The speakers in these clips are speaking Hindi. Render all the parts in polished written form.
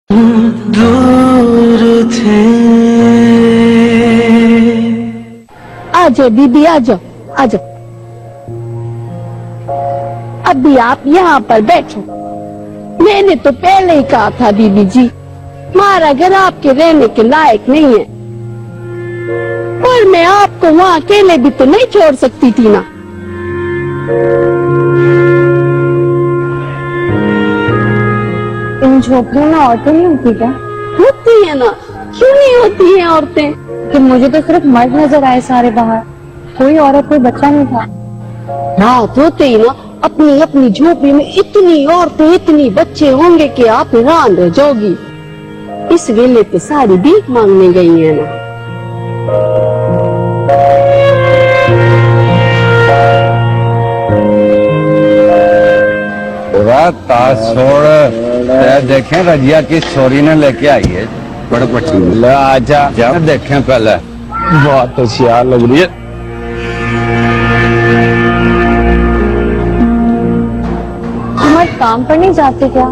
दूर थे। आजाओ बीबी, आजाओ आजाओ। अभी आप यहाँ पर बैठो। मैंने तो पहले ही कहा था बीबी जी, हमारा घर आपके रहने के लायक नहीं है, और मैं आपको वहाँ अकेले भी तो नहीं छोड़ सकती थी ना। इन झोपड़ियों में औरतें नहीं होती क्या? होती है ना, क्यों नहीं होती हैं औरतें? कि मुझे तो सिर्फ मर्द नजर आए सारे बाहर, कोई औरत कोई बच्चा नहीं था। रात होते ही ना अपनी अपनी झोपड़ी में इतनी औरतें इतनी बच्चे होंगे कि आप हैरान रह जाओगी। इस वेले तो सारी भीख मांगने गई है ना। देखें रजिया की छोरी ने लेके आई है बड़े पट्टी। आजा देखें पहले, बहुत होशियार लग रही है। तुम काम पर नहीं जाते क्या?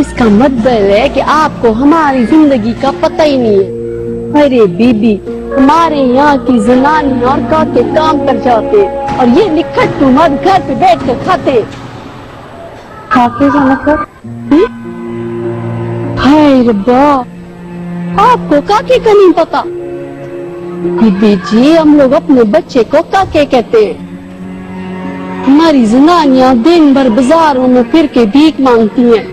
इसका मतलब है कि आपको हमारी जिंदगी का पता ही नहीं है। अरे बीबी, हमारे यहाँ की जनानी और काके काम पर जाते और ये निखट्टू मर्द घर पे बैठ कर खाते। काके का मतलब? हाय रब्बा, आपको काके का नहीं पता? बीबी जी, हम लोग अपने बच्चे को काके कहते हैं। हमारी जनानियां दिन भर बाजारों में फिर के भीख मांगती हैं,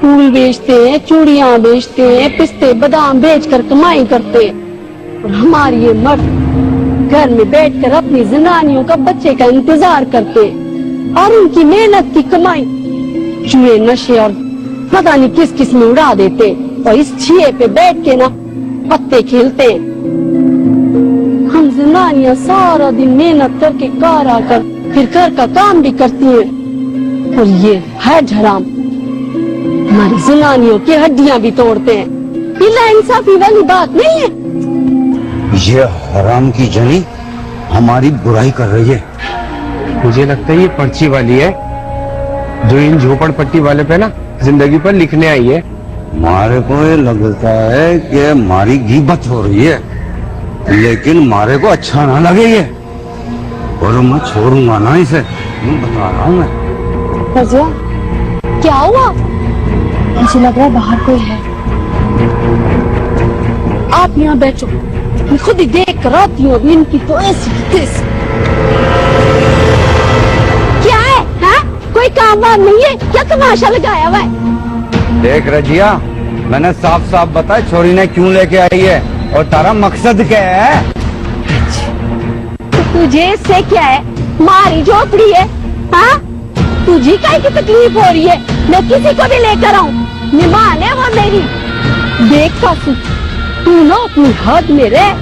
फूल बेचते हैं, चूड़ियां बेचते हैं, पिस्ते बादाम बेचकर कमाई करते हैं, और हमारी ये मर्द घर में बैठकर अपनी जनानियों का बच्चे का इंतजार करते हैं, और उनकी मेहनत की कमाई जुए नशे और पता नहीं किस किस में उड़ा देते, और इस छिए पे बैठ के ना पत्ते खेलते हैं। हम जनानियां सारा दिन मेहनत करके कार आकर फिर घर का काम भी करती हैं, और ये है हराम हमारी जनानियों की हड्डियां भी तोड़ते हैं। ये नाइंसाफी वाली बात नहीं है। ये हराम की जनी हमारी बुराई कर रही है। मुझे लगता है ये पर्ची वाली है जो इन झोपड़पट्टी वाले पे ना जिंदगी पर लिखने आई है। मारे को ये लगता है कि हमारी गीबत हो रही है, लेकिन मारे को अच्छा ना लगे ये, और मैं छोड़ूंगा ना इसे, मैं बता रहा हूँ मैं। रजिया, क्या हुआ? मुझे लग रहा है बाहर कोई है। आप यहाँ बैठो, मैं खुद ही देख कर आती हूँ। अभी इनकी तो ऐसी क्या है? हाँ? कोई काम वाम नहीं है क्या? तमाशा लगाया हुआ है? देख रजिया, मैंने साफ साफ बताया छोरी ने क्यों लेके आई है और तारा मकसद क्या है। तो तुझे इससे क्या है? मारी झोपड़ी है, हाँ? तुझे काय की तकलीफ हो रही है? मैं किसी को भी लेकर आऊं, मेहमान है वो मेरी। देख कासू, तू ना अपनी हद में रह।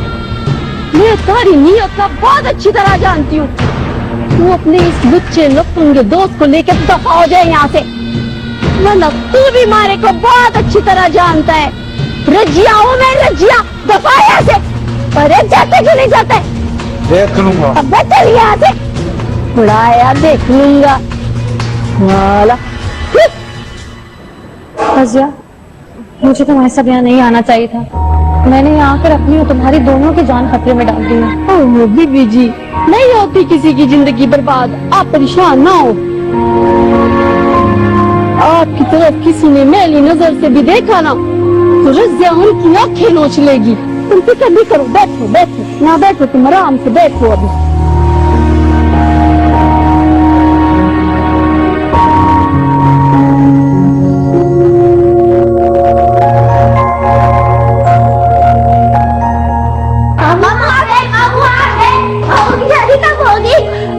मैं तारी नीयत का बहुत अच्छी तरह जानती हूँ। तू अपने इस लुच्चे लफंगे दोस्त को लेकर दफा हो जाए यहाँ से, वरना तू भी मारे को बहुत अच्छी तरह जानता है। रजिया हूँ मैं, रजिया। दफा यहाँ से। अरे जाते क्यों नहीं जाते? देख लूंगा। अब चल यहाँ से। बुढ़ाया देख लूंगा वाला। रजिया, मुझे तुम्हारे साथ यहाँ नहीं आना चाहिए था। मैंने यहाँ आकर अपनी और तुम्हारी दोनों की जान खतरे में डाल दी है। ओह बीबी जी, नहीं होती किसी की जिंदगी बर्बाद, आप परेशान ना हो। आपकी तरफ किसी ने मैली नजर से भी देखा ना तो रजिया उनकी आंखें नोच लेगी। तुम फिक्र नहीं करो, बैठो बैठो, ना बैठो, तुम आराम से बैठो। अभी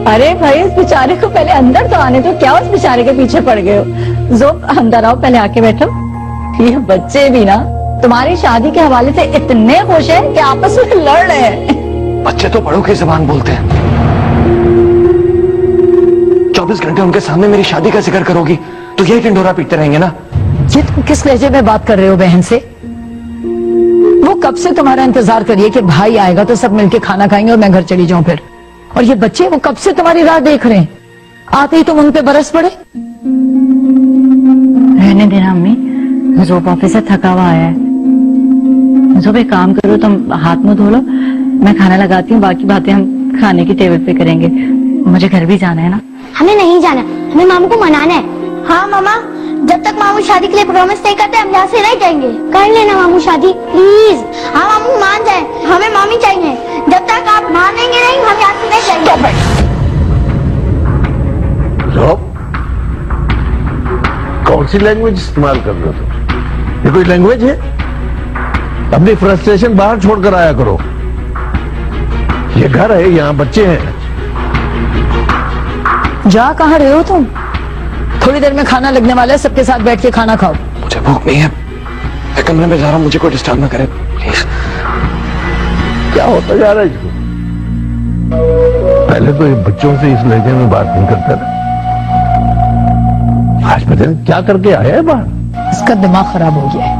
अरे भाई, इस बेचारे को पहले अंदर तो आने दो। क्या उस बेचारे के पीछे पड़ गए हो? जो अंदर आओ, पहले आके बैठो। ये बच्चे भी ना तुम्हारी शादी के हवाले से इतने खुश हैं कि आपस में लड़ रहे हैं। बच्चे तो बड़ों की जुबान बोलते हैं। 24 घंटे उनके सामने मेरी शादी का जिक्र करोगी तो यही टिंडोरा पीटते रहेंगे ना। ये तुम किस लहजे में बात कर रहे हो बहन से? वो कब से तुम्हारा इंतजार करिए कि भाई आएगा तो सब मिलके खाना खाएंगे और मैं घर चली जाऊं फिर। और ये बच्चे वो कब से तुम्हारी राह देख रहे हैं, आते ही तुम उन पे बरस पड़े। रहने जोप ऑफिस से थका हुआ आया है। जोप एक काम करो, तुम हाथ मुंह धो लो, मैं खाना लगाती हूँ, बाकी बातें हम खाने की टेबल पे करेंगे। मुझे घर भी जाना है ना। हमें नहीं जाना, हमें मामू को मनाना है। हाँ मामा, जब तक मामू शादी के लिए प्रॉमिस नहीं करते हम यहाँ से नहीं जाएंगे। कर लेना मामू शादी प्लीज। हाँ मामू मान जाए, हमें मामी चाहिए। जब तक आप मानेंगे नहीं हम यहाँ से नहीं जाएंगे। कौन सी लैंग्वेज इस्तेमाल कर रहे हो तुम? ये कोई लैंग्वेज है? अपनी फ्रस्ट्रेशन बाहर छोड़कर आया करो। ये घर है, यहाँ बच्चे हैं। जा कहाँ रहे हो तुम? थोड़ी देर में खाना लगने वाला है, सबके साथ बैठ के खाना खाओ। मुझे भूख नहीं है, मैं कमरे में जा रहा हूँ, मुझे कोई डिस्टर्ब ना करे प्लीज। क्या होता जा रहा है इसको? पहले तो ये बच्चों से इस लहजे में बात नहीं करता था, आज पता नहीं क्या करके आया है बाहर। इसका दिमाग खराब हो गया है।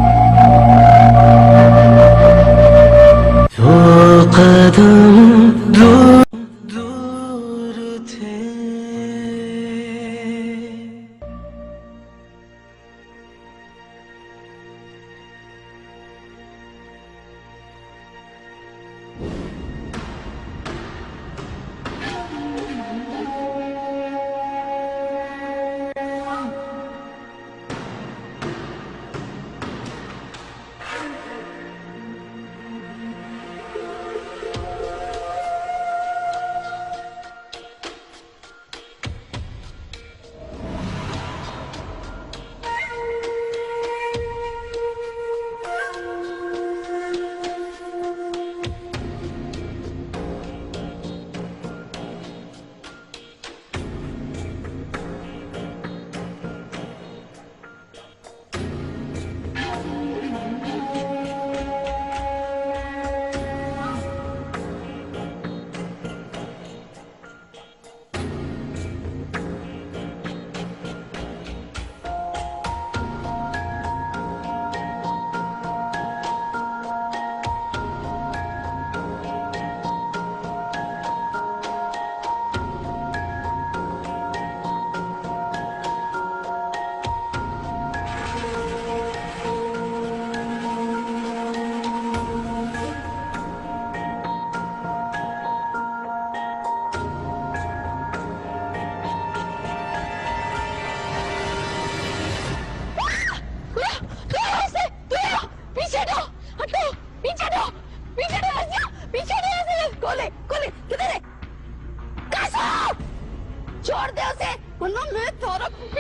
छोड़ दे उसे, वरना मैं तारा खूब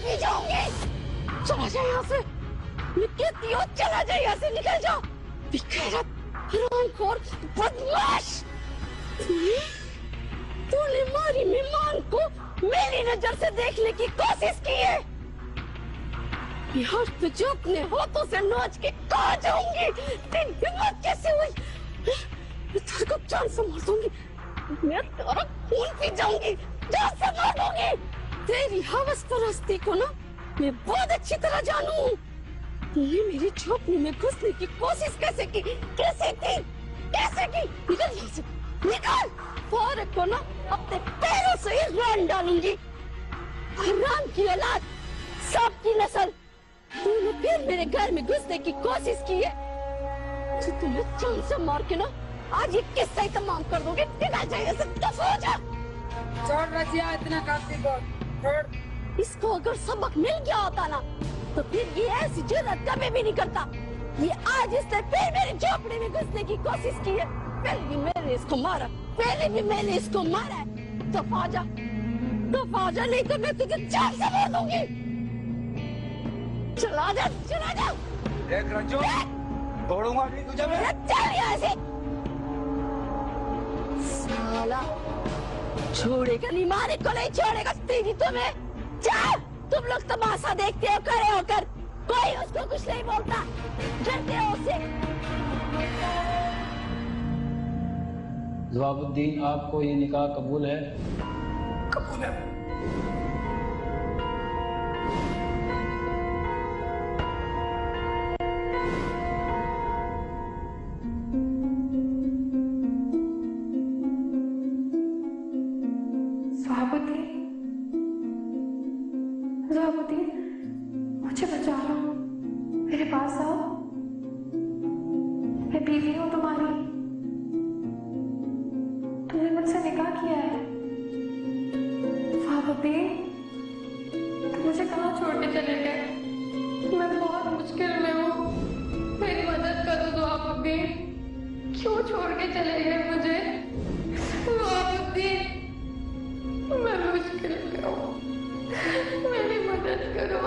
पी जाऊंगी। चला जाए यहाँ से, मैं कहती हूँ चला जाए यहाँ से, निकल जाओ। बेगैरत, हरामखोर, बदमाश। तूने हमारी मेहमान को मेरी नजर से देखने की कोशिश की है। यार तुझे अपने हाथों से नोच के कहाँ जाऊंगी? तेरी हिम्मत कैसे हुई? मैं तेरे को जान से मार दूंगी, मैं तेरा खून पी जाऊंगी, जान से मार दूंगी। तेरी हवस परस्ती को ना मैं बहुत अच्छी तरह जानू। तूने मेरी झोपड़ी में घुसने की कोशिश कैसे की? कैसे की? कैसे की? निकल यहाँ से, निकल। फारूक को ना अपने पैरों से ही रान डालूंगी। हराम की औलाद, सांप की नस्ल, तूने फिर मेरे घर में घुसने की कोशिश की है। तो तुम्हें जान से मार के ना आज ये किस्सा ही तमाम कर दोगे। निकल जाइए, दफा हो जा। छोड़ रजिया, इतना काफी को छोड़। इसको अगर सबक मिल गया होता ना तो फिर ये ऐसी जुर्रत कभी भी नहीं करता। ये आज इसने फिर मेरी झोपड़ी में घुसने की कोशिश की है। पहले भी मैंने इसको मारा, पहले भी मैंने इसको मारा है। दफा जा, दफा जा, नहीं तो मैं तुझे जान से मार दूंगी। चला जा, चला जा। देख रज्जो, छोड़ूंगा नहीं तुझे मैं। चल यहाँ से। साला छोड़ेगा नहीं, मारे को नहीं छोड़ेगा तेरी तुम्हें। चल, तुम लोग तमाशा देखते हो खड़े होकर, कोई उसको कुछ नहीं बोलता, डरते हो उससे। जवाबुद्दीन, आपको ये निकाह कबूल है? कबूल है। जवाबुद्दीन, मुझे बचा लो। पास आओ। मैं बीवी हूँ तुम्हारी। तुमने मुझसे निकाह किया है। भाभी, तुम मुझे कहाँ छोड़ के चले गए? मैं बहुत मुश्किल में हूँ, मेरी मदद करो दो भाभी। क्यों छोड़ के चले गए मुझे? भाभी, मैं मुश्किल में हूँ, मेरी मदद करो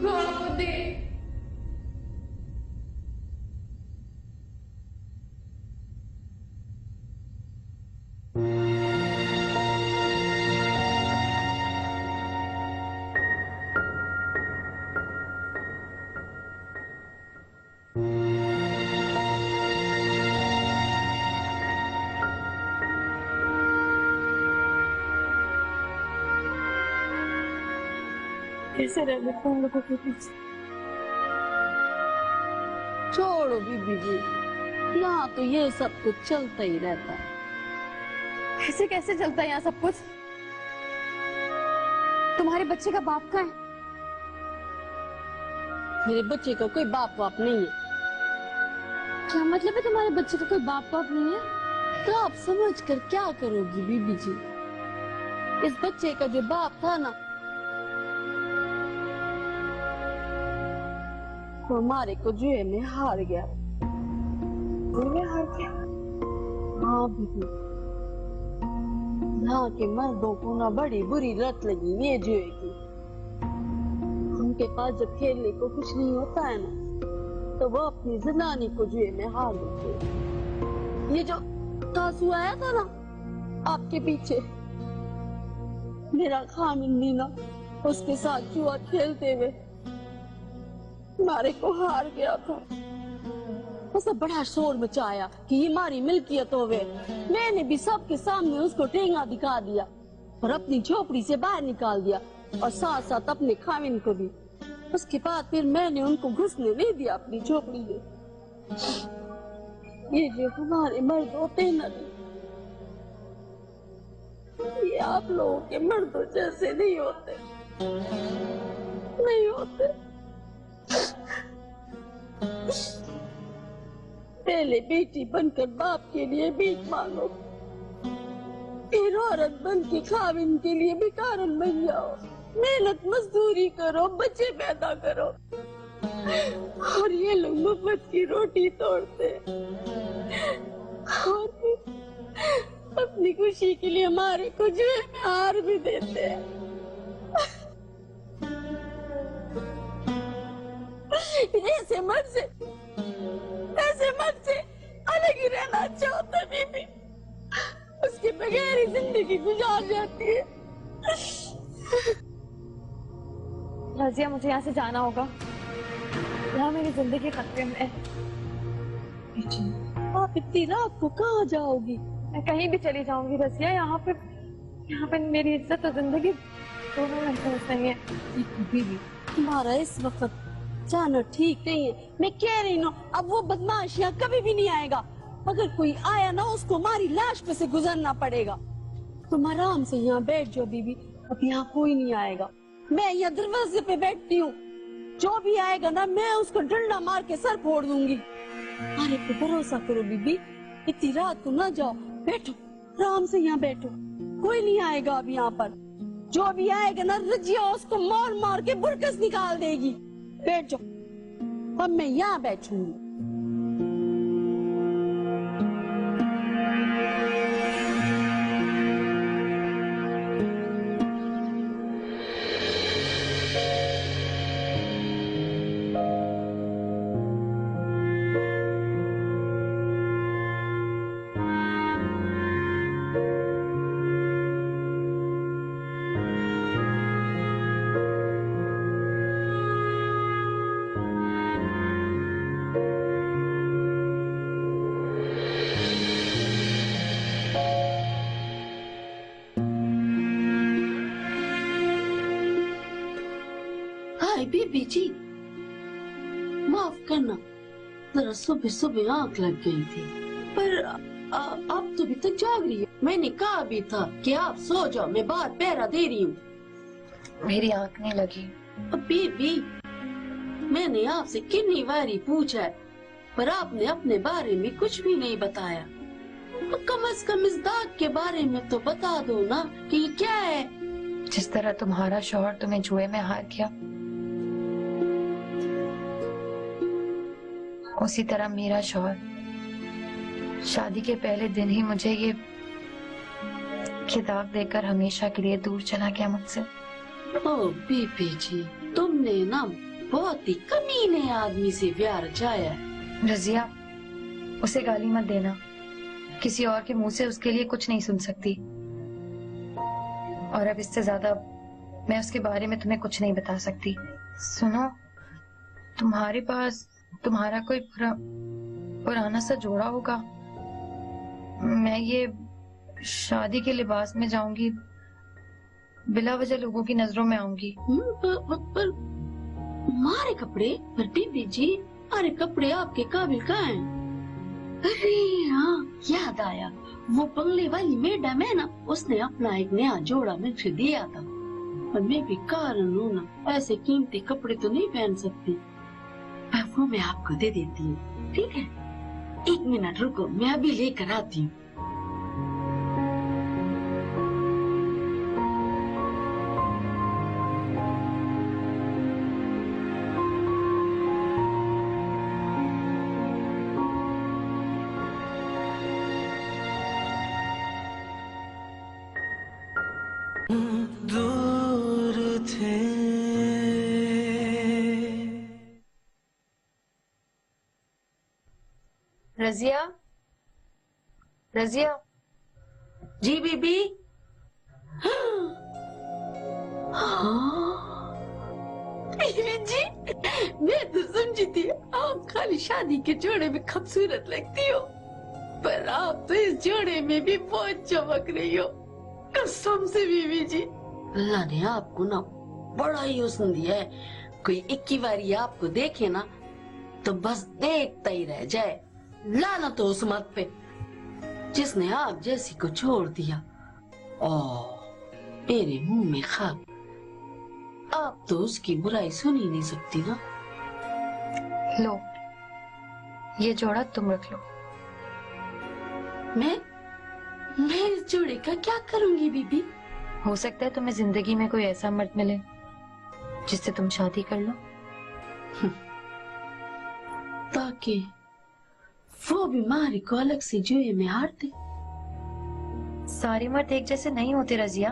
भाभी। कैसे रहने को हम लोगों के पीछे? छोड़ो बीबी जी, यहाँ तो ये सब कुछ चलता ही रहता है। कैसे कैसे चलता है यहाँ सब कुछ? तुम्हारे बच्चे का बाप कहाँ है? मेरे बच्चे का कोई बाप वाप नहीं है। क्या मतलब है तुम्हारे बच्चे का कोई बाप वाप नहीं है? तो आप समझ कर क्या करोगी बीबी जी? इस बच्चे का जो बाप था ना, वो हमारे को जुए में हार गया। जुए में हार गया? हाँ बीबी, यहाँ के मर्दों को ना बड़ी बुरी लत लगी ये जुए की। उनके पास जब खेलने को कुछ नहीं होता है ना, तो वो अपनी जनानी को जुए में हार देते हैं। ये जो तासु आया था ना आपके पीछे, मेरा खामिंदी ना उसके साथ जुआ खेलते हुए मारे को हार गया था। उसने बड़ा शोर मचाया कि ये हमारी मिल्कियत होवे। मैंने भी सबके सामने उसको ठेंगा दिखा दिया और अपनी झोपड़ी से बाहर निकाल दिया, और साथ साथ अपने खामिन को भी। उसके बाद फिर मैंने उनको घुसने नहीं दिया अपनी झोपड़ी में। ये जो हमारे मर्द होते हैं ना, ये आप लोगों के मर्दों जैसे नहीं होते, नहीं होते। पहले बेटी बनकर बाप के लिए भीख मांगो, फिर औरत बन के खाविन के लिए भिखारन बन जाओ। मेहनत मजदूरी करो, बच्चे पैदा करो, और ये लोग मुफ्त की रोटी तोड़ते और फिर अपनी खुशी के लिए हमारे को जुए में हार भी देते हैं। ऐसे मर्द से अलग ही रहना अच्छा होता है बीबी, उसके बगैर ही जिंदगी गुजार जाती है। रजिया, मुझे यहाँ से जाना होगा, यहाँ मेरी जिंदगी खतरे में है। आप इतनी रात को कहाँ जाओगी? मैं कहीं भी चली जाऊंगी रजिया, यहाँ पे मेरी इज्जत और जिंदगी दोनों महसूस नहीं है। बीबी, तुम्हारा इस वक्त जाना ठीक नहीं है। मैं कह रही हूँ, अब वो बदमाश यहाँ कभी भी नहीं आएगा। अगर कोई आया ना, उसको हमारी लाश पे से गुजरना पड़ेगा। तुम आराम से यहाँ बैठ जाओ बीबी, अब यहाँ कोई नहीं आएगा। मैं यहाँ दरवाजे पे बैठती हूँ, जो भी आएगा ना मैं उसको डंडा मार के सर फोड़ दूंगी। अरे पे भरोसा करो बीबी, इतनी रात को ना जाओ, बैठो आराम से यहाँ बैठो, कोई नहीं आएगा अब यहाँ पर। जो भी आएगा ना, रजिया उसको मार मार के बुरकस निकाल देगी। बैठ जाओ, अब मैं यहाँ बैठूंगी। बीबी जी, माफ करना, जरा सुबह सुबह आंख लग गई थी, पर आप तो अभी तक जाग रही हो। मैंने कहा भी था कि आप सो जाओ, मैं बाहर पहरा दे रही हूँ। मेरी आंख नहीं लगी। बीबी, मैंने आपसे कितनी बारी पूछा है, पर आपने अपने बारे में कुछ भी नहीं बताया। तो कम से कम इस दाग के बारे में तो बता दो ना कि ये क्या है। जिस तरह तुम्हारा शौहर तुम्हें जुए में हार गया, उसी तरह मेरा शौहर शादी के पहले दिन ही मुझे ये दाग देकर हमेशा के लिए दूर चला गया मुझसे। ओ बीबी जी, तुमने ना बहुत ही कमीने आदमी से प्यार रचाया है। रजिया, उसे गाली मत देना, किसी और के मुंह से उसके लिए कुछ नहीं सुन सकती। और अब इससे ज्यादा मैं उसके बारे में तुम्हें कुछ नहीं बता सकती। सुनो, तुम्हारे पास तुम्हारा कोई पुराना सा जोड़ा होगा? मैं ये शादी के लिबास में जाऊंगी, बिला वजह लोगों की नजरों में आऊंगी। पर मारे कपड़े? पर बीबी जी, अरे कपड़े आपके काबिल कहाँ हैं? अरे हाँ, याद आया, वो बंगले वाली मैडम है ना, उसने अपना एक नया जोड़ा मुझे दिया था। पर मैं भी कारण हूँ ना, ऐसे कीमती कपड़े तो नहीं पहन सकती। वो मैं आपको दे देती हूँ, ठीक है? 1 मिनट रुको, मैं अभी लेकर आती हूँ। दूर थे रजिया, रजिया। जी बीबी। बीबी जी, मैं तो समझी थी आप खाली शादी के जोड़े में खूबसूरत लगती हो, पर आप तो इस जोड़े में भी बहुत चमक रही हो, कसम से बीबी जी। अल्लाह ने आपको ना बड़ा ही हुस्न दिया है। कोई 21 बारी आपको देखे ना तो बस देखता ही रह जाए। लानत हो उस मत पे जिसने आप जैसी को छोड़ दिया। मेरे मुंह में खाक, आप तो उसकी बुराई सुन ही नहीं सकती ना। लो, ये जोड़ा तुम रख लो। मैं इस जोड़े का क्या करूंगी बीबी? हो सकता है तुम्हें जिंदगी में कोई ऐसा मर्द मिले जिससे तुम शादी कर लो, ताकि वो बीमारी को अलग से जुए में हारते। सारे मर्द एक जैसे नहीं होते रजिया,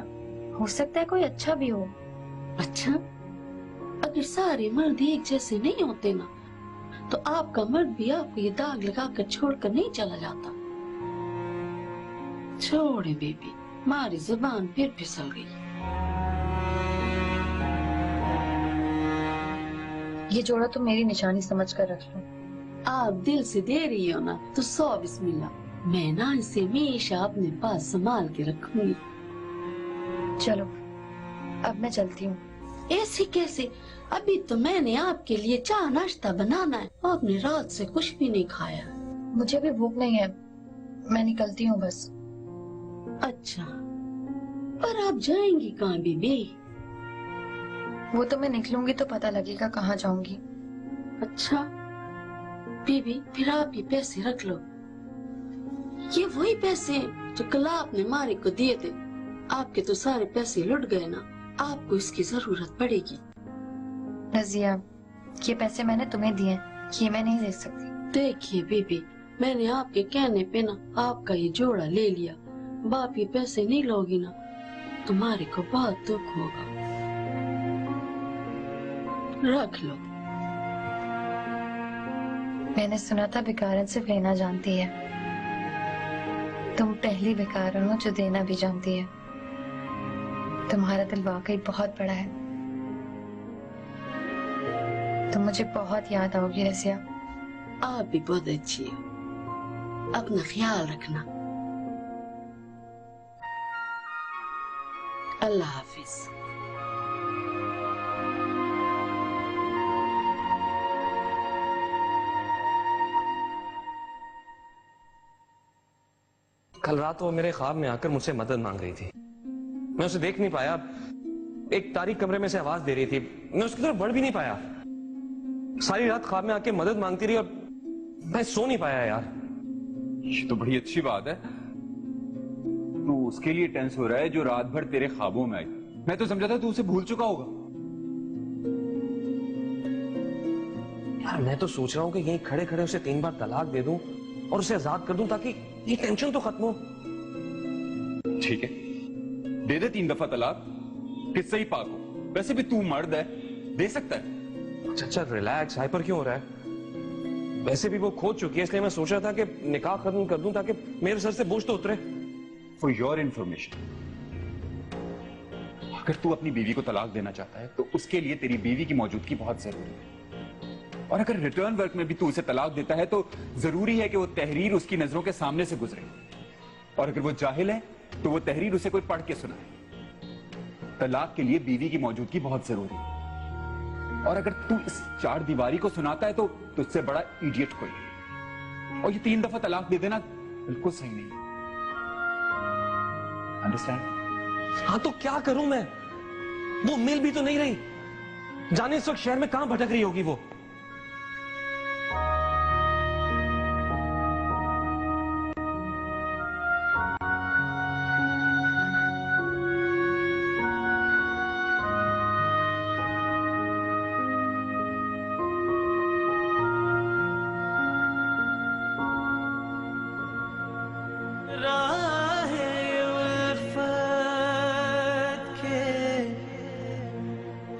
हो सकता है कोई अच्छा भी हो। अच्छा, अगर सारे मर्द एक जैसे नहीं होते ना, तो आपका मर्द भी आपको ये दाग लगाकर छोड़कर नहीं चला जाता। छोड़े बेबी, हमारी जुबान फिर फिसल गई। ये जोड़ा तुम मेरी निशानी समझ कर रख लो। आप दिल से दे रही हो ना, तो 100 बिस्मिल्लाह। मैं ना इसे हमेशा अपने पास संभाल के रखूंगी। चलो, अब मैं चलती हूँ। ऐसे कैसे? अभी तो मैंने आपके लिए चाय नाश्ता बनाना है, आपने रात से कुछ भी नहीं खाया। मुझे भी भूख नहीं है, मैं निकलती हूँ बस। अच्छा, पर आप जाएंगी कहाँ बीबी? वो तो मैं निकलूंगी तो पता लगेगा कहाँ जाऊंगी। अच्छा बीबी, फिर आप ये पैसे रख लो। ये वही पैसे जो कल आपने मारे को दिए थे। आपके तो सारे पैसे लुट गए ना, आपको इसकी जरूरत पड़ेगी। रजिया, ये पैसे मैंने तुम्हें दिए, ये मैं नहीं दे सकती। देखिए बीबी, मैंने आपके कहने पे ना आपका ये जोड़ा ले लिया। बाप ये पैसे नहीं लोगी ना, तुम्हारे को बहुत दुख होगा। रख लो। मैंने सुना था भिखारन सिर्फ लेना जानती है। तुम पहली भिखारन हो जो देना भी जानती है। तुम्हारा दिल वाकई बहुत बड़ा है। तुम मुझे बहुत याद आओगी रसिया। आप भी बहुत अच्छी हो, अपना ख्याल रखना। अल्लाह हाफिज। कल रात वो मेरे ख्वाब में आकर मुझसे मदद मांग रही थी। मैं उसे देख नहीं पाया। एक तारीख कमरे में से आवाज दे रही थी, मैं उसकी तरफ बढ़ भी नहीं पाया। सारी रात ख्वाब में आके मदद मांगती रही और मैं सो नहीं पाया यार। ये तो बड़ी अच्छी बात है। तू उसके लिए टेंस हो रहा है जो रात भर तेरे ख्वाबों में आई। मैं तो समझा था तू उसे भूल चुका होगा। यार मैं तो सोच रहा हूं कि यहीं खड़े खड़े उसे 3 बार तलाक दे दूं और उसे आजाद कर दूं ताकि ये टेंशन तो खत्म हो। ठीक है, दे दे 3 दफा तलाक, किससे ही पाक हो। वैसे भी तू मर्द है, दे सकता है। अच्छा रिलैक्स, हाइपर क्यों हो रहा है? वैसे भी वो खो चुकी है, इसलिए मैं सोच रहा था कि निकाह खत्म कर दूं ताकि मेरे सर से बोझ तो उतरे। फॉर योर इंफॉर्मेशन, अगर तू अपनी बीवी को तलाक देना चाहता है तो उसके लिए तेरी बीवी की मौजूदगी बहुत जरूरी है। और अगर रिटर्न वर्क में भी तू उसे तलाक देता है तो जरूरी है कि वो तहरीर उसकी नजरों के सामने से गुजरे। और अगर वो जाहिल है तो वो तहरीर उसे कोई पढ़ के सुनाए। तलाक के लिए बीवी की मौजूदगी बहुत जरूरी है। और अगर तू इस 4 दीवारी को सुनाता है तो तुझसे बड़ा इडियट कोई नहीं। और ये 3 दफा तलाक दे देना बिल्कुल सही नहीं है। अंडरस्टैंड? हाँ तो क्या करूं मैं? वो मिल भी तो नहीं रही, जाने इस वक्त शहर में कहां भटक रही होगी वो।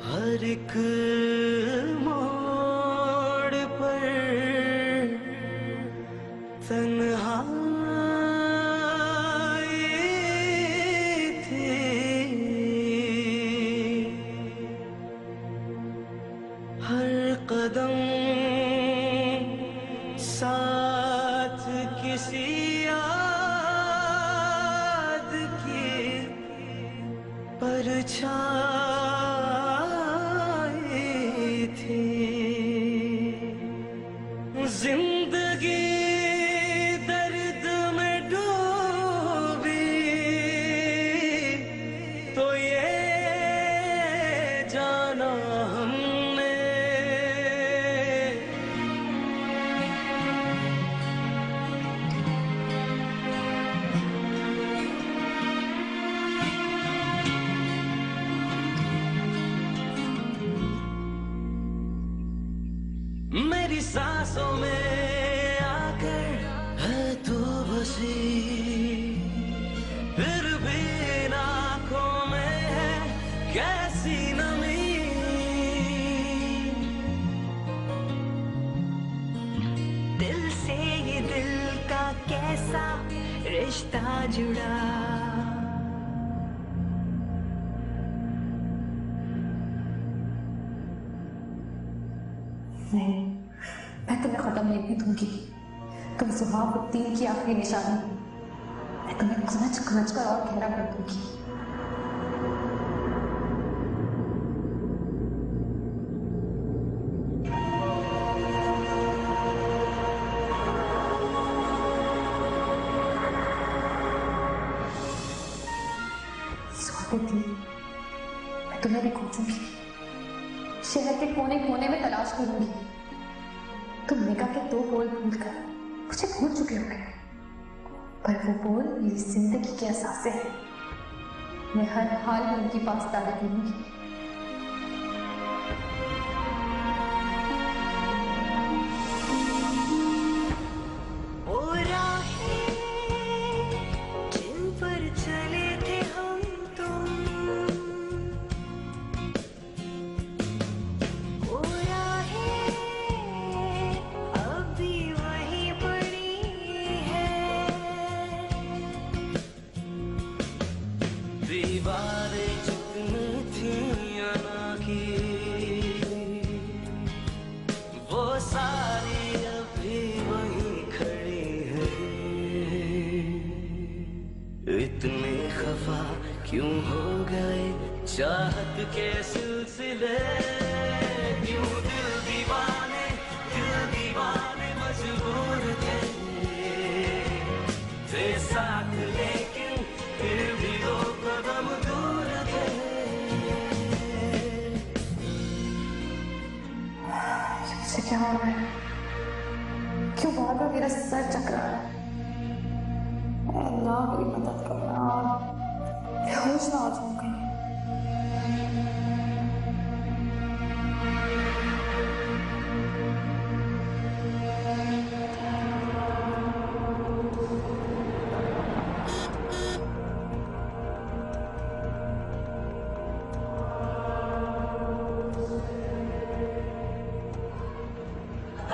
हर एक मोड़ पर तन्हाई थी, हर कदम साथ किसी याद की परछाई थी। जिंदगी दर्द में डूबी तो ये जाना हमने मेरी सांसों में आकर है तू बसी, फिर भी आंखों में है कैसी नमी। दिल से ये दिल का कैसा रिश्ता जुड़ा, नहीं, मैं तुम्हें खत्म नहीं दूंगी। तुम सुहाबुद्दीन की आखिरी निशानी, मैं तुम्हें कुनच कुनच कर और गहरा कर दूंगी। सुहाबुद्दीन, मैं तुम्हें भी खोजूंगी, शहर के कोने कोने में तलाश करूंगी। तुम निगाह के 2 बोल भूलकर मुझे भूल चुके होंगे, पर वो बोल मेरी जिंदगी के एहसास है। मैं हर हाल में उनकी पासदारी करूंगी। ओ राहें जिन पर चले थे हम तुम, ओ राहें अब भी वहीं पड़ी है। दीवारें जितनी थी ना की, वो सारी अभी वहीं खड़ी है। इतने खफा क्यों हो गए चाहत के सिलसिले, क्यों दिल दीवाने मजबूर थे साथ, लेकिन फिर भी 2 कदम दूर थे। मुझे क्या हो रहा है? क्यों बार बार मेरा सर चकरा रहा है? अल्लाह मेरी मदद करना, बेहोश ना हो जाऊं कहीं।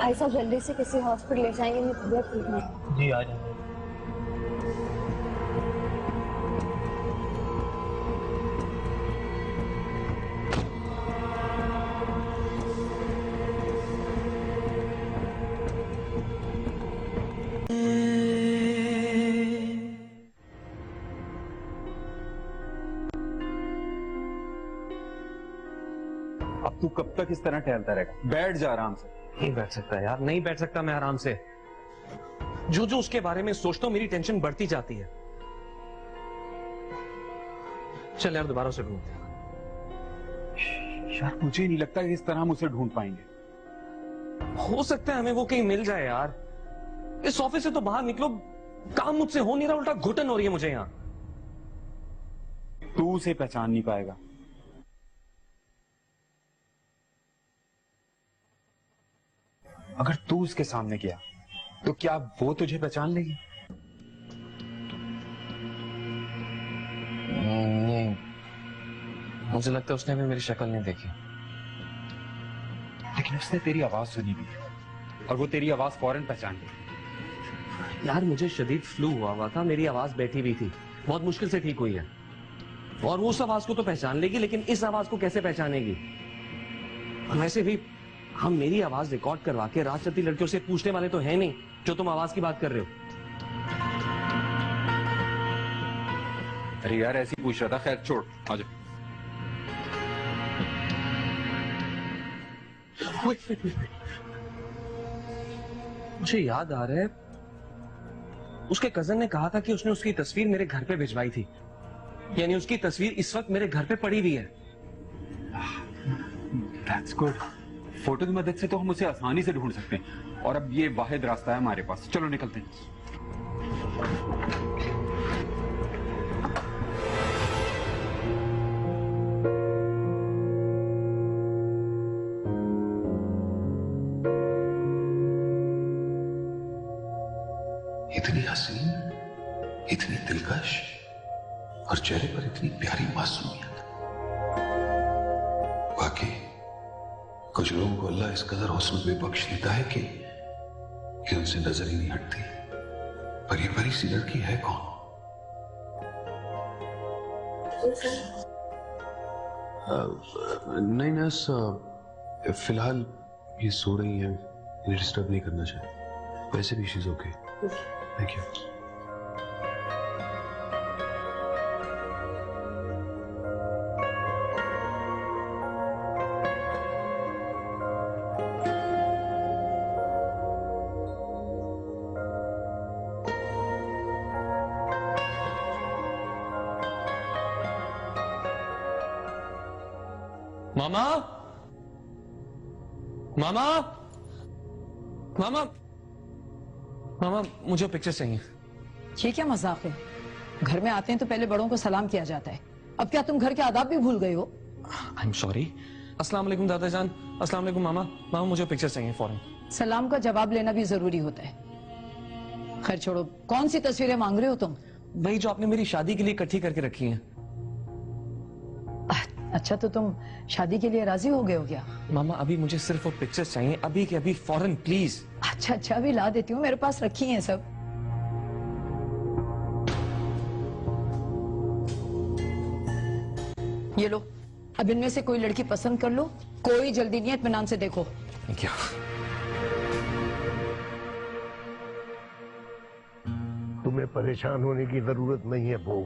भाई साहब जल्दी से किसी हॉस्पिटल ले जाएंगे, मेरी तबीयत ठीक नहीं। जी आ जाए। अब तू कब तक इस तरह टहलता रहेगा? बैठ जा आराम से। नहीं बैठ सकता यार, नहीं बैठ सकता मैं आराम से। जो जो उसके बारे में सोचता हूं मेरी टेंशन बढ़ती जाती है। चल यार दोबारा से ढूंढते हैं। यार मुझे नहीं लगता कि इस तरह हम उसे ढूंढ पाएंगे। हो सकता है हमें वो कहीं मिल जाए यार। इस ऑफिस से तो बाहर निकलो, काम मुझसे हो नहीं रहा, उल्टा घुटन हो रही है मुझे यहाँ। तू उसे पहचान नहीं पाएगा। अगर तू उसके सामने गया तो क्या वो तुझे पहचान लेगी? नहीं, मुझे लगता है उसने भी मेरी शक्ल नहीं देखी। लेकिन उसने तेरी आवाज सुनी भी और वो तेरी आवाज फौरन पहचान गई। यार मुझे शदीद फ्लू हुआ था, मेरी आवाज बैठी भी थी, बहुत मुश्किल से ठीक हुई है। और वो उस आवाज को तो पहचान लेगी, लेकिन इस आवाज को कैसे पहचानेगी? और वैसे भी हम मेरी आवाज रिकॉर्ड करवा के रात चलती लड़कियों से पूछने वाले तो है नहीं जो तुम आवाज की बात कर रहे हो। अरे यार ऐसी पूछ रहा था, खैर छोड़, आ जा। मुझे याद आ रहा है, उसके कजन ने कहा था कि उसने उसकी तस्वीर मेरे घर पे भिजवाई थी, यानी उसकी तस्वीर इस वक्त मेरे घर पे पड़ी हुई है। That's good. फोटो की मदद से तो हम उसे आसानी से ढूंढ सकते हैं और अब ये वाहिद रास्ता है हमारे पास। चलो निकलते हैं। इतनी हसीन, इतनी दिलकश और चेहरे पर इतनी प्यारी मासूमियत। वाकई कुछ लोगों को अल्लाह इस कदर हुस्न भी बख्श देता है कि उनसे नजर ही नहीं हटती। पर ये परी सी लड़की है कौन? नहीं नर्स, फिलहाल ये सो रही हैं, इन्हें डिस्टर्ब नहीं करना चाहिए। वैसे भी she is okay. Thank you. मामा, मामा, मामा, मामा, मुझे पिक्चर चाहिए। ये क्या मजाक है? घर में आते हैं तो पहले बड़ों को सलाम किया जाता है। अब क्या तुम घर के आदाब भी भूल गए हो? I am sorry. अस्सलाम वालेकुम दादा जान, अस्सलाम वालेकुम मामा। मामा मुझे पिक्चर चाहिए फौरन। सलाम का जवाब लेना भी जरूरी होता है। खैर छोड़ो, कौन सी तस्वीरें मांग रहे हो तुम? वही जो आपने मेरी शादी के लिए इकट्ठी करके रखी हैं। अच्छा, तो तुम शादी के लिए राजी हो गए हो क्या? मामा अभी मुझे सिर्फ वो पिक्चर्स चाहिए, अभी के अभी फौरन प्लीज। अच्छा अच्छा, अभी ला देती हूँ, मेरे पास रखी हैं सब। ये लो, अब इनमें से कोई लड़की पसंद कर लो, कोई जल्दी नहीं है, इत्मीनान से देखो। Thank you. तुम्हें परेशान होने की जरूरत नहीं है बहू।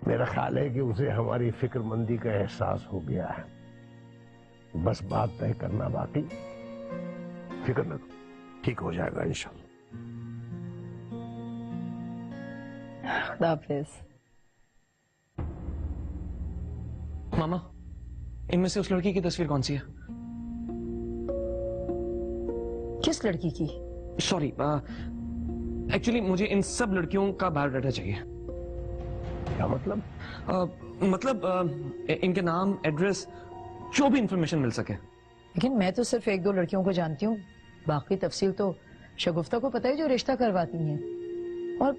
मेरा ख्याल है कि उसे हमारी फिक्रमंदी का एहसास हो गया है। बस बात तय करना बाकी। फिक्र न करो, ठीक हो जाएगा इंशाल्लाह। खुदा हाफिज। मामा, इनमें से उस लड़की की तस्वीर कौन सी है? किस लड़की की? सॉरी, एक्चुअली मुझे इन सब लड़कियों का बायोडाटा चाहिए। क्या मतलब? इनके नाम, एड्रेस, जो भी इंफॉर्मेशन मिल सके। लेकिन मैं तो सिर्फ 1-2 लड़कियों को जानती हूँ, बाकी तफसील तो शगुफ्ता को पता है जो रिश्ता करवाती हैं। और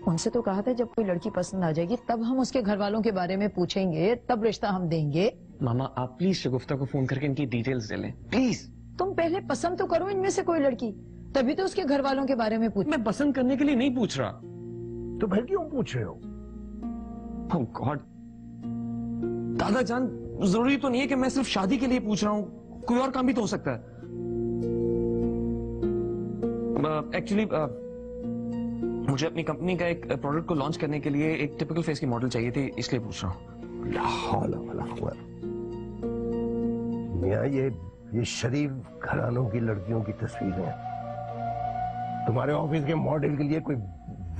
उनसे तो कहा था जब कोई लड़की पसंद आ जाएगी तब हम उसके घर वालों के बारे में पूछेंगे, तब रिश्ता हम देंगे। मामा आप प्लीज शगुफ्ता को फोन करके इनकी डिटेल्स दे लें प्लीज। तुम पहले पसंद तो करो इनमें से कोई लड़की, तभी तो उसके घर वालों के बारे में पूछ। मैं पसंद करने के लिए नहीं पूछ रहा। तो फिर क्यों पूछ रहे हो? Oh God, दादाजान जरूरी तो नहीं है कि मैं सिर्फ शादी के लिए पूछ रहा हूँ, कोई और काम भी तो हो सकता है। एक्चुअली मुझे अपनी कंपनी का एक प्रोडक्ट को लॉन्च करने के लिए एक टिपिकल फेस की मॉडल चाहिए थी, इसलिए पूछ रहा हूँ। मियां ये शरीफ घरानों की लड़कियों की तस्वीरें तुम्हारे ऑफिस के मॉडल के लिए कोई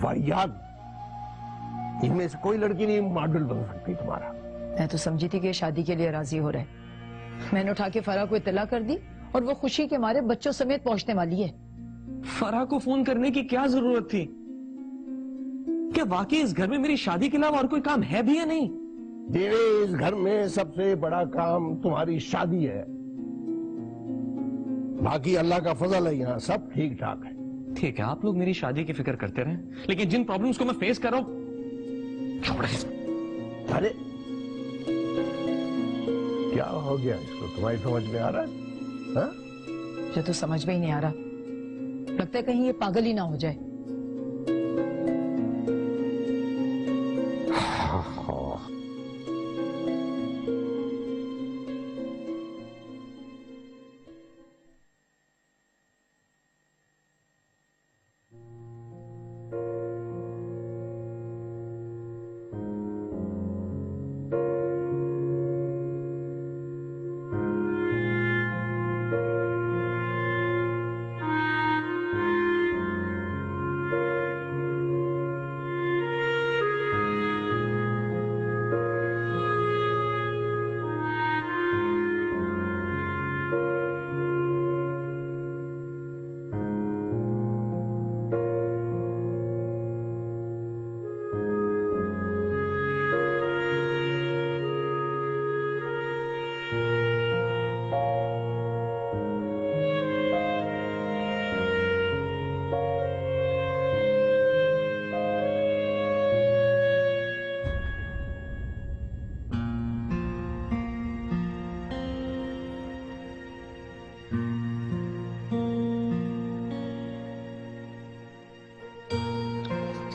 वाहियात, इनमें से कोई लड़की नहीं मॉडल बन सकती तुम्हारा। मैं तो समझी थी कि शादी के लिए राजी हो रहे। मैंने उठा के फराह को इत्तला कर दी और वो खुशी के मारे बच्चों समेत पहुंचने वाली है। फराह को फोन करने की क्या जरूरत थी? क्या वाकई इस घर में मेरी शादी के अलावा और कोई काम है भी या नहीं? देवी, इस घर में सबसे बड़ा काम तुम्हारी शादी है, बाकी अल्लाह का फजल है, यहाँ सब ठीक ठाक है। ठीक है, आप लोग मेरी शादी की फिक्र करते रहे, लेकिन जिन प्रॉब्लम्स को मैं फेस कर रहा हूं, अरे क्या हो गया इसको? तुम्हारी समझ में आ रहा है? हाँ? मुझे तो समझ में ही नहीं आ रहा, लगता है कहीं ये पागल ही ना हो जाए।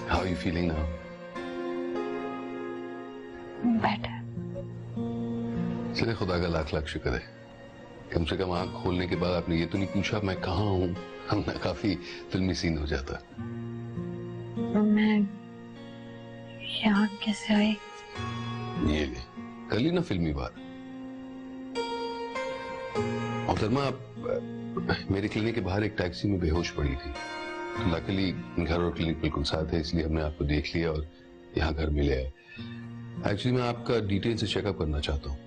How are you feeling now? Better. चले, खुदा का लाख लाख शुक्र है, कम से कम आंख खोलने के बाद आपने ये तो नहीं पूछा मैं कहाँ हूँ, हमने काफी फिल्मी सीन हो जाता। मैं यहाँ कैसे आई? ये ले, कर ली ना फिल्मी बात। मोहतरमा, आप मेरे क्लिनिक के बाहर एक टैक्सी में बेहोश पड़ी थी, तो लकीली घर और क्लिनिक बिल्कुल साथ है, इसलिए हमने आपको देख लिया और यहाँ घर मिले है। एक्चुअली मैं आपका डिटेल से चेकअप करना चाहता हूँ।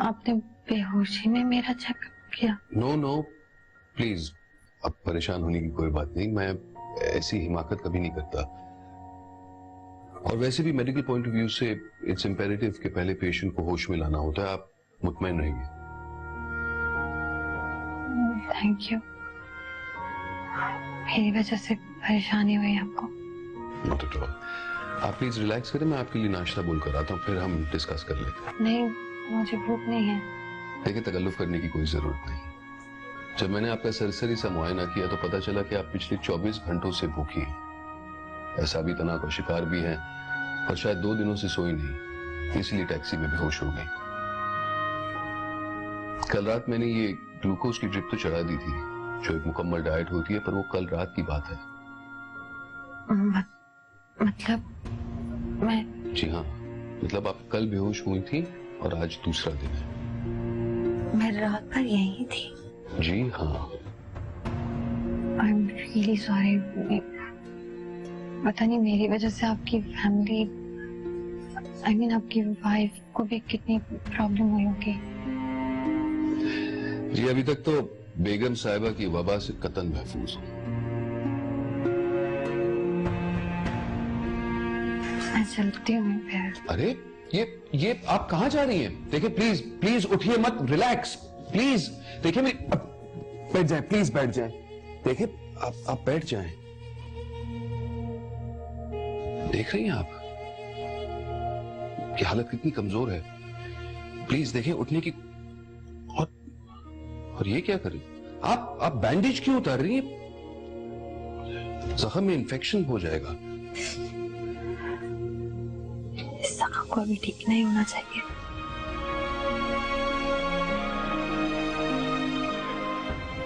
आपने बेहोशी में मेरा चेकअप किया? नो प्लीज, अब परेशान होने की कोई बात नहीं, मैं ऐसी हिमाकत कभी नहीं करता। और वैसे भी मेडिकल पॉइंट ऑफ व्यू से इट्स इम्पेरेटिव कि पहले पेशेंट को होश में लाना होता है। आप मुतमईन रहिए। Thank you. मेरी वजह से परेशानी हुई आपको? Not at all. आप प्लीज रिलैक्स करें, मैं आपके लिए नाश्ता बोल कर आता हूँ, फिर हम डिस्कस कर लेते हैं। नहीं, मुझे भूख नहीं है। देखिए, तकल्लुफ करने की कोई जरूरत नहीं। जब मैंने आपका सरसरी सा मुआयना किया तो पता चला कि आप पिछले 24 घंटों से भूखी हैं। ऐसा भी तना का शिकार भी है और शायद 2 दिनों से सोई नहीं, इसलिए टैक्सी में बेहोश हो गई। कल रात मैंने ये ग्लूकोज की ड्रिप तो चढ़ा दी थी, जो एक मुकम्मल डाइट होती है, पर वो कल रात की बात है। मतलब मैं? जी हाँ, मतलब आप कल बेहोश हुई थी और आज दूसरा दिन है। मैं रात भर यहीं थी? जी हाँ। I am really sorry. पता नहीं मेरी वजह से आपकी फैमिली, आई मीन आपकी वाइफ को भी कितनी प्रॉब्लम हुई होगी। जी अभी तक तो बेगम साहिबा की वबा से कतन महफूज हूं। मैं चलती हूँ फिर। अरे ये आप कहाँ जा रही हैं? देखिए प्लीज प्लीज उठिए मत, रिलैक्स प्लीज। देखिए मैं बैठ जाए, प्लीज बैठ जाए। देखिए आप बैठ जाएं। देख रही हैं आप कि हालत कितनी कमजोर है। प्लीज देखिए उठने की। और ये क्या करें आप बैंडेज क्यों उतार रही हैं? जख्म में इंफेक्शन हो जाएगा। इस जख्म को अभी ठीक नहीं होना चाहिए।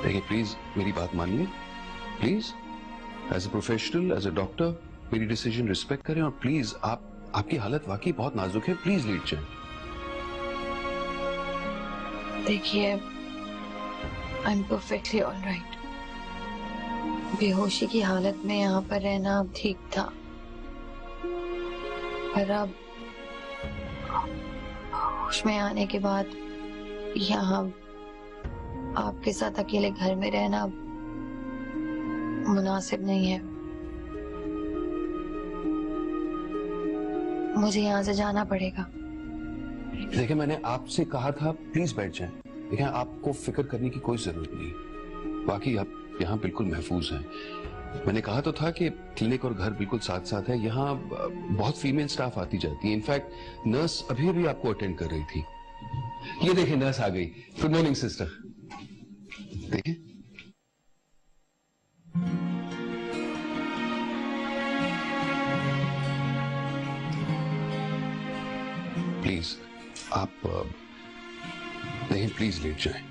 देखिए प्लीज मेरी बात मानिए, please as a professional, as a doctor मेरी डिसीजन रिस्पेक्ट करें और प्लीज आपकी हालत वाकई बहुत नाजुक है, प्लीज लेट जाएं। देखिए I am perfectly all right. बेहोशी की हालत में यहाँ पर रहना अब ठीक था, पर अब होश में आने के बाद यहाँ आपके साथ अकेले घर में रहना मुनासिब नहीं है। मुझे यहाँ से जाना पड़ेगा। देखिए मैंने आपसे कहा था प्लीज बैठ जाएं। देखिए आपको फिक्र करने की कोई जरूरत नहीं, बाकी आप यहाँ बिल्कुल महफूज हैं। मैंने कहा तो था कि क्लिनिक और घर बिल्कुल साथ साथ है। यहाँ बहुत फीमेल स्टाफ आती जाती है। इनफैक्ट नर्स अभी अभी आपको अटेंड कर रही थी। ये देखिए नर्स आ गई। Good morning sister. देखिए प्लीज आप नहीं, प्लीज लेट जाएं।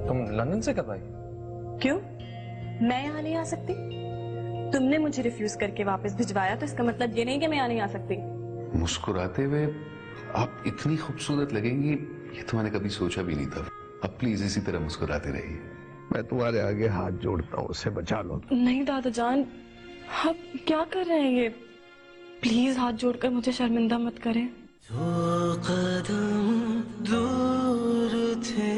तुम लंदन से कब आई? क्यों? मैं यहाँ नहीं आ सकती? तुमने मुझे रिफ्यूज करके वापस भिजवाया तो इसका मतलब ये नहीं कि मैं यहाँ नहीं आ सकती। मुस्कुराते हुए आप इतनी खूबसूरत लगेंगी ये तो मैंने कभी सोचा भी नहीं था। अब प्लीज इसी तरह मुस्कुराते रहिए। मैं तुम्हारे आगे हाथ जोड़ता हूँ, उससे बचा लो। नहीं दादा जान, आप क्या कर रहे हैं ये? प्लीज हाथ जोड़कर मुझे शर्मिंदा मत करें। जो कदम दूर थे